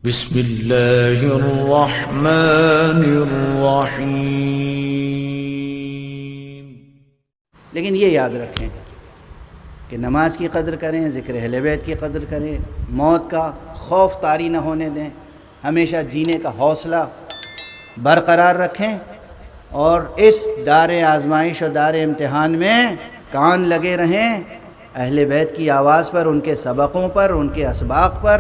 بسم اللہ الرحمن الرحیم۔ لیکن یہ یاد رکھیں کہ نماز کی قدر کریں، ذکر اہل بیت کی قدر کریں، موت کا خوف طاری نہ ہونے دیں، ہمیشہ جینے کا حوصلہ برقرار رکھیں، اور اس دار آزمائش اور دار امتحان میں کان لگے رہیں اہل بیت کی آواز پر، ان کے سبقوں پر، ان کے اسباق پر،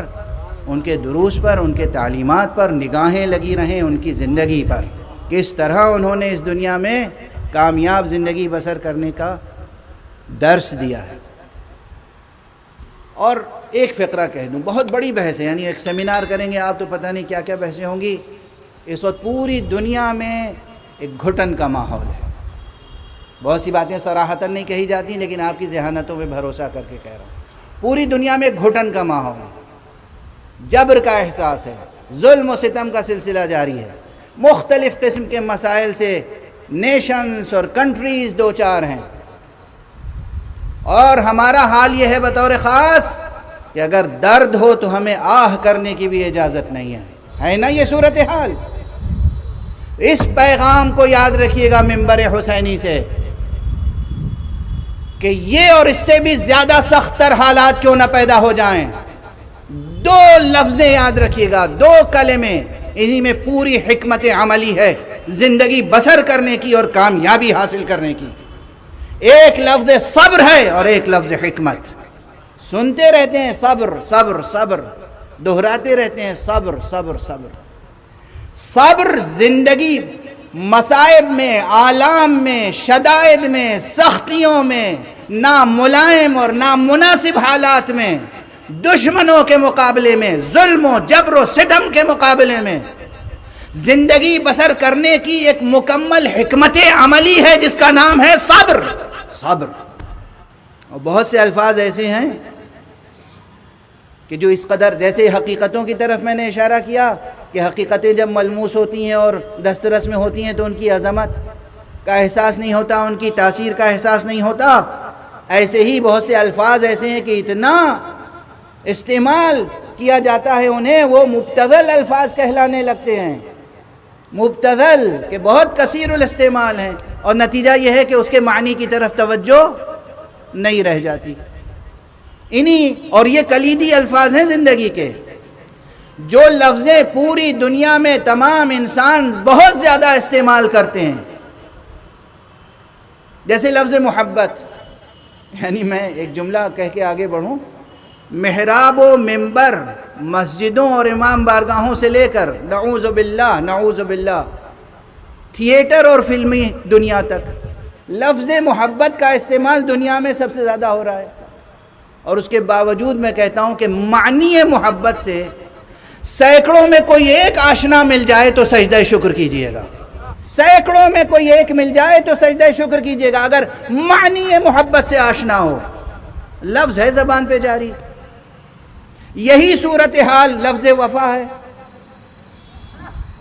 ان کے دروس پر، ان کے تعلیمات پر نگاہیں لگی رہیں، ان کی زندگی پر، کس طرح انہوں نے اس دنیا میں کامیاب زندگی بسر کرنے کا درس دیا ہے۔ اور ایک فقرہ کہہ دوں، بہت بڑی بحث ہے، یعنی ایک سیمینار کریں گے آپ تو پتہ نہیں کیا کیا بحثیں ہوں گی۔ اس وقت پوری دنیا میں ایک گھٹن کا ماحول ہے، بہت سی باتیں صراحتاً نہیں کہی جاتی لیکن آپ کی ذہانتوں میں بھروسہ کر کے کہہ رہا ہوں، پوری دنیا میں ایک گھٹن کا ماحول ہے، جبر کا احساس ہے، ظلم و ستم کا سلسلہ جاری ہے، مختلف قسم کے مسائل سے نیشنز اور کنٹریز دو چار ہیں، اور ہمارا حال یہ ہے بطور خاص کہ اگر درد ہو تو ہمیں آہ کرنے کی بھی اجازت نہیں ہے نا یہ صورتحال۔ اس پیغام کو یاد رکھیے گا منبر حسینی سے کہ یہ اور اس سے بھی زیادہ سخت تر حالات کیوں نہ پیدا ہو جائیں، دو لفظیں یاد رکھیے گا، دو کلمے، انہی میں پوری حکمت عملی ہے زندگی بسر کرنے کی اور کامیابی حاصل کرنے کی۔ ایک لفظ صبر ہے اور ایک لفظ حکمت۔ سنتے رہتے ہیں صبر صبر صبر، دہراتے رہتے ہیں صبر صبر صبر۔ صبر زندگی مصائب میں، آلام میں، شدائد میں، سختیوں میں، ناملائم اور نامناسب حالات میں، دشمنوں کے مقابلے میں، ظلم و جبر و ستم کے مقابلے میں زندگی بسر کرنے کی ایک مکمل حکمت عملی ہے جس کا نام ہے صبر صبر۔ اور بہت سے الفاظ ایسے ہیں کہ جو اس قدر، جیسے حقیقتوں کی طرف میں نے اشارہ کیا کہ حقیقتیں جب ملموس ہوتی ہیں اور دسترس میں ہوتی ہیں تو ان کی عظمت کا احساس نہیں ہوتا، ان کی تاثیر کا احساس نہیں ہوتا، ایسے ہی بہت سے الفاظ ایسے ہیں کہ اتنا استعمال کیا جاتا ہے انہیں وہ مبتذل الفاظ کہلانے لگتے ہیں، مبتذل کہ بہت کثیر الاستعمال ہیں، اور نتیجہ یہ ہے کہ اس کے معنی کی طرف توجہ نہیں رہ جاتی۔ اور یہ کلیدی الفاظ ہیں زندگی کے، جو لفظیں پوری دنیا میں تمام انسان بہت زیادہ استعمال کرتے ہیں، جیسے لفظ محبت۔ یعنی میں ایک جملہ کہہ کے آگے بڑھوں، محراب و منبر، مسجدوں اور امام بارگاہوں سے لے کر نعوذ باللہ تھیٹر اور فلمی دنیا تک لفظ محبت کا استعمال دنیا میں سب سے زیادہ ہو رہا ہے، اور اس کے باوجود میں کہتا ہوں کہ معنی محبت سے سینکڑوں میں کوئی ایک آشنا مل جائے تو سجدہ شکر کیجئے گا، سینکڑوں میں کوئی ایک مل جائے تو سجدہ شکر کیجئے گا اگر معنی محبت سے آشنا ہو۔ لفظ ہے زبان پہ جاری، یہی صورتحال لفظ وفا ہے۔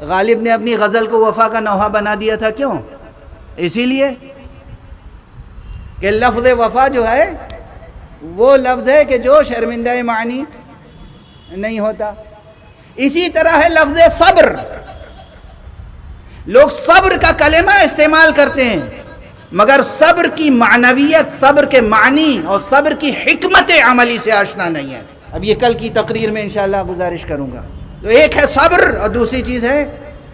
غالب نے اپنی غزل کو وفا کا نوحہ بنا دیا تھا، کیوں؟ اسی لیے کہ لفظ وفا جو ہے وہ لفظ ہے کہ جو شرمندہ معنی نہیں ہوتا۔ اسی طرح ہے لفظ صبر، لوگ صبر کا کلمہ استعمال کرتے ہیں مگر صبر کی معنویت، صبر کے معنی اور صبر کی حکمت عملی سے آشنا نہیں ہے۔ اب یہ کل کی تقریر میں انشاءاللہ گزارش کروں گا۔ تو ایک ہے صبر اور دوسری چیز ہے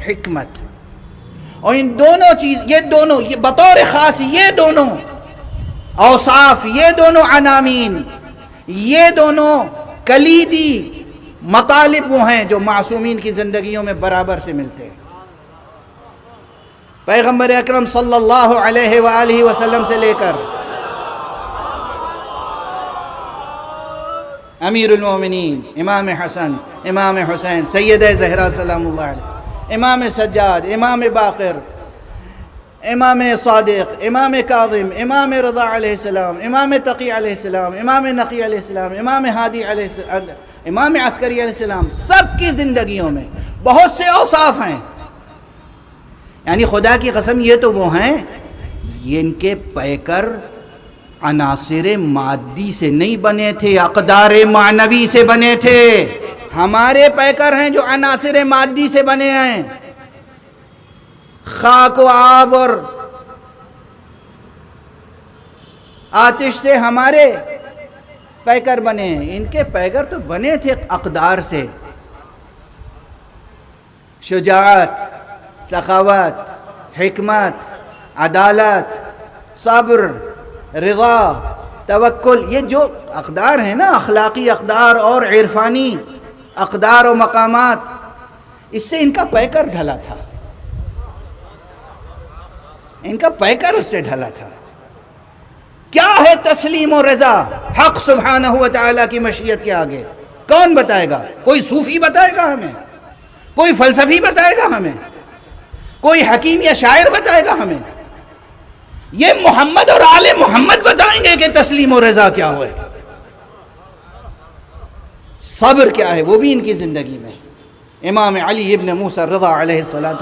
حکمت، اور ان دونوں چیز، یہ بطور خاص یہ دونوں اوصاف، یہ دونوں عناوین، یہ دونوں کلیدی مطالب وہ ہیں جو معصومین کی زندگیوں میں برابر سے ملتے ہیں۔ پیغمبر اکرم صلی اللہ علیہ وآلہ وسلم سے لے کر امیر المومنین امام حسن، امام حسین، سیدہ زہرا سلام اللہ علیہ، امام سجاد، امام باقر، امام صادق، امام کاظم، امام رضا علیہ السلام، امام تقی علیہ السلام، امام نقی علیہ السلام، امام ہادی علیہ السلام، امام عسکری علیہ السلام، سب کی زندگیوں میں بہت سے اوصاف ہیں۔ یعنی خدا کی قسم یہ تو وہ ہیں، یہ ان کے پیکر عناصر مادی سے نہیں بنے تھے، اقدار معنوی سے بنے تھے۔ ہمارے پیکر ہیں جو عناصر مادی سے بنے ہیں، خاک و آب اور آتش سے ہمارے پیکر بنے ہیں، ان کے پیکر تو بنے تھے اقدار سے، شجاعت، سخاوت، حکمت، عدالت، صبر، رضا، توکل، یہ جو اقدار ہیں نا، اخلاقی اقدار اور عرفانی اقدار و مقامات، اس سے ان کا پیکر ڈھلا تھا، ان کا پیکر اس سے ڈھلا تھا۔ کیا ہے تسلیم و رضا حق سبحانہ و تعالیٰ کی مشیت کے آگے؟ کون بتائے گا؟ کوئی صوفی بتائے گا ہمیں؟ کوئی فلسفی بتائے گا ہمیں؟ کوئی حکیم یا شاعر بتائے گا ہمیں؟ یہ محمد اور آل محمد بتائیں گے کہ تسلیم و رضا کیا ہوئے، صبر کیا ہے، وہ بھی ان کی زندگی میں۔ امام علی ابن موسیٰ رضا علیہ السلام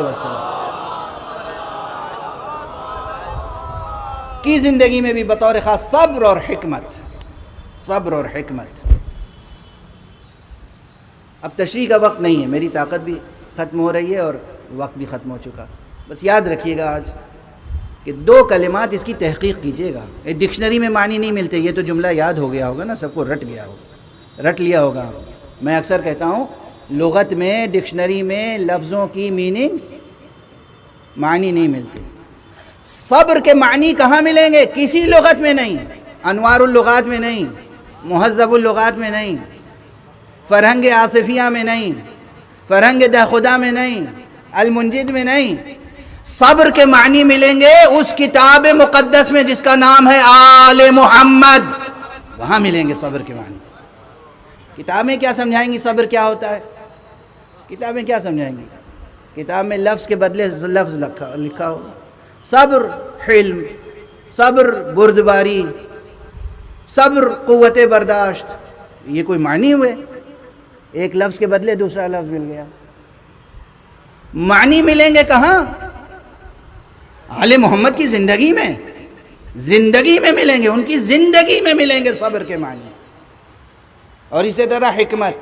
کی زندگی میں بھی بطور خاص صبر اور حکمت، صبر اور حکمت۔ اب تشریح کا وقت نہیں ہے، میری طاقت بھی ختم ہو رہی ہے اور وقت بھی ختم ہو چکا، بس یاد رکھیے گا آج کہ 2 کلمات اس کی تحقیق کیجئے گا۔ ڈکشنری میں معنی نہیں ملتے، یہ تو جملہ یاد ہو گیا ہوگا نا، سب کو رٹ لیا ہوگا۔ میں اکثر کہتا ہوں لغت میں، ڈکشنری میں لفظوں کی میننگ، معنی نہیں ملتے۔ صبر کے معنی کہاں ملیں گے؟ کسی لغت میں نہیں، انوار اللغات میں نہیں، مہذب اللغات میں نہیں، فرہنگ آصفیہ میں نہیں، فرہنگ دہخدا میں نہیں، المنجد میں نہیں۔ صبر کے معنی ملیں گے اس کتاب مقدس میں جس کا نام ہے آل محمد، وہاں ملیں گے صبر کے معنی۔ کتابیں کیا سمجھائیں گی صبر کیا ہوتا ہے؟ کتابیں کیا سمجھائیں گی؟ کتاب میں لفظ کے بدلے لفظ لکھا ہو۔ صبر حلم، صبر بردباری، صبر قوت برداشت، یہ کوئی معنی ہوئے؟ ایک لفظ کے بدلے دوسرا لفظ مل گیا۔ معنی ملیں گے کہاں؟ آل محمد کی زندگی میں ملیں گے، ان کی زندگی میں ملیں گے صبر کے معنی۔ اور اسی طرح حکمت،